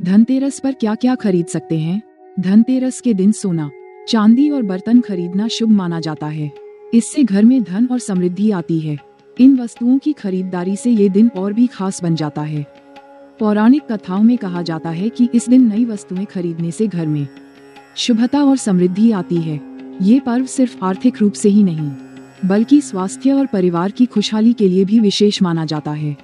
धनतेरस पर क्या क्या खरीद सकते हैं? धनतेरस के दिन सोना, चांदी और बर्तन खरीदना शुभ माना जाता है। इससे घर में धन और समृद्धि आती है। इन वस्तुओं की खरीदारी से ये दिन और भी खास बन जाता है। पौराणिक कथाओं में कहा जाता है कि इस दिन नई वस्तुएं खरीदने से घर में शुभता और समृद्धि आती है। ये पर्व सिर्फ आर्थिक रूप से ही नहीं, बल्कि स्वास्थ्य और परिवार की खुशहाली के लिए भी विशेष माना जाता है।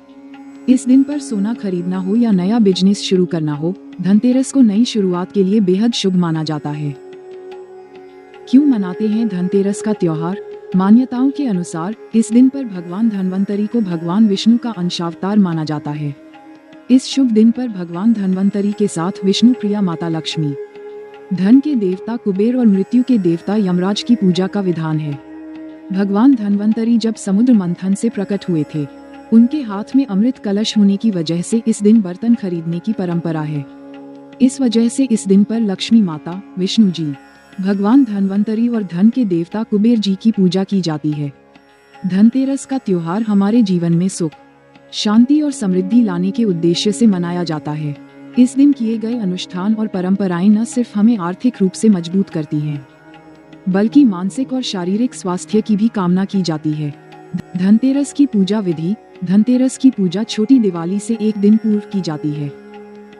इस दिन पर सोना खरीदना हो या नया बिजनेस शुरू करना हो, धनतेरस को नई शुरुआत के लिए बेहद शुभ माना जाता है। क्यों मनाते हैं धनतेरस का त्योहार? मान्यताओं के अनुसार इस दिन पर भगवान धन्वंतरी को भगवान विष्णु का अंशावतार माना जाता है। इस शुभ दिन पर भगवान धन्वंतरी के साथ विष्णु प्रिया माता लक्ष्मी, धन के देवता कुबेर और मृत्यु के देवता यमराज की पूजा का विधान है। भगवान धन्वंतरी जब समुद्र मंथन से प्रकट हुए थे, उनके हाथ में अमृत कलश होने की वजह से इस दिन बर्तन खरीदने की परंपरा है। इस वजह से इस दिन पर लक्ष्मी माता, विष्णु जी, भगवान धन्वंतरी और धन के देवता कुबेर जी की पूजा की जाती है। धनतेरस का त्योहार हमारे जीवन में सुख, शांति और समृद्धि लाने के उद्देश्य से मनाया जाता है। इस दिन किए गए अनुष्ठान और परंपराएं न सिर्फ हमें आर्थिक रूप से मजबूत करती हैं, बल्कि मानसिक और शारीरिक स्वास्थ्य की भी कामना की जाती है। धनतेरस की पूजा विधि। धनतेरस की पूजा छोटी दिवाली से एक दिन पूर्व की जाती है।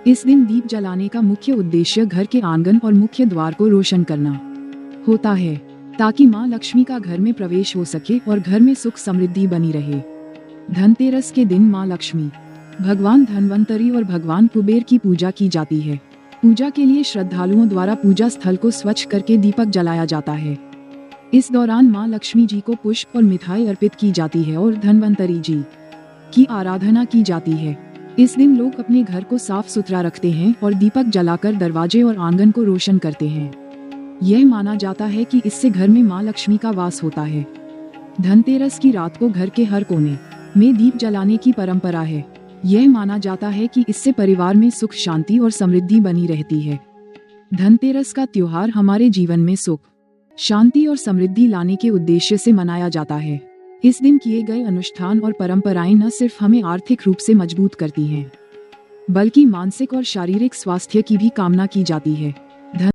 इस दिन दीप जलाने का मुख्य उद्देश्य घर के आंगन और मुख्य द्वार को रोशन करना होता है, ताकि मां लक्ष्मी का घर में प्रवेश हो सके और घर में सुख समृद्धि बनी रहे। धनतेरस के दिन मां लक्ष्मी, भगवान धन्वंतरी और भगवान कुबेर की पूजा की जाती है। पूजा के लिए श्रद्धालुओं द्वारा पूजा स्थल को स्वच्छ करके दीपक जलाया जाता है। इस दौरान मां लक्ष्मी जी को पुष्प और मिठाई अर्पित की जाती है और धन्वंतरी जी की आराधना की जाती है। इस दिन लोग अपने घर को साफ सुथरा रखते हैं और दीपक जलाकर दरवाजे और आंगन को रोशन करते हैं। यह माना जाता है कि इससे घर में मां लक्ष्मी का वास होता है। धनतेरस की रात को घर के हर कोने में दीप जलाने की परंपरा है। यह माना जाता है कि इससे परिवार में सुख, शांति और समृद्धि बनी रहती है। धनतेरस का त्योहार हमारे जीवन में सुख, शांति और समृद्धि लाने के उद्देश्य से मनाया जाता है। इस दिन किए गए अनुष्ठान और परंपराएं न सिर्फ हमें आर्थिक रूप से मजबूत करती हैं, बल्कि मानसिक और शारीरिक स्वास्थ्य की भी कामना की जाती है।